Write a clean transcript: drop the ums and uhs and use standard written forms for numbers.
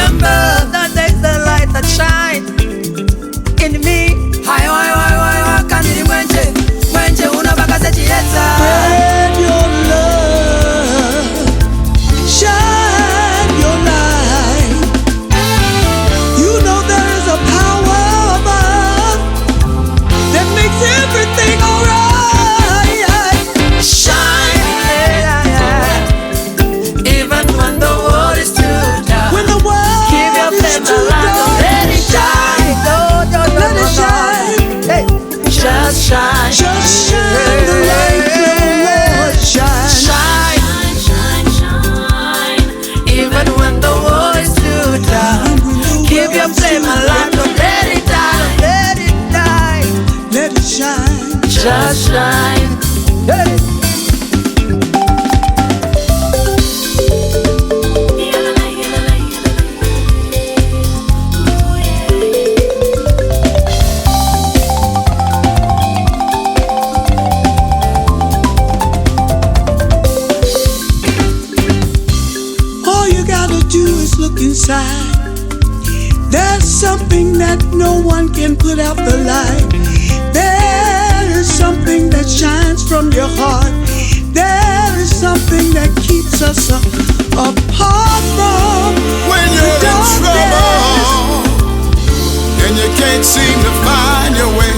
remember that there's the light that shines in me. Hai wai wai wai wai kaniri mwenje mwenje unabaka sechieta. Spread your love, shine your light. You know there is a power above that makes everything alright. Shine, even when the world is too dark. When the world Keep your is flame too alive, dark, let it shine. let it shine. Hey, just shine. Just shine the light of the Lord. Shine. Shine, Shine, shine, even when the world is too dark. Keep your flame alive, don't let it die, let it die. Let it shine. Just shine. Hey. All you gotta do is look inside. There's something that no one can put out the light. There is something that shines from your heart. There is something that keeps us apart from When the you're in darkness. trouble and you can't seem to find your way,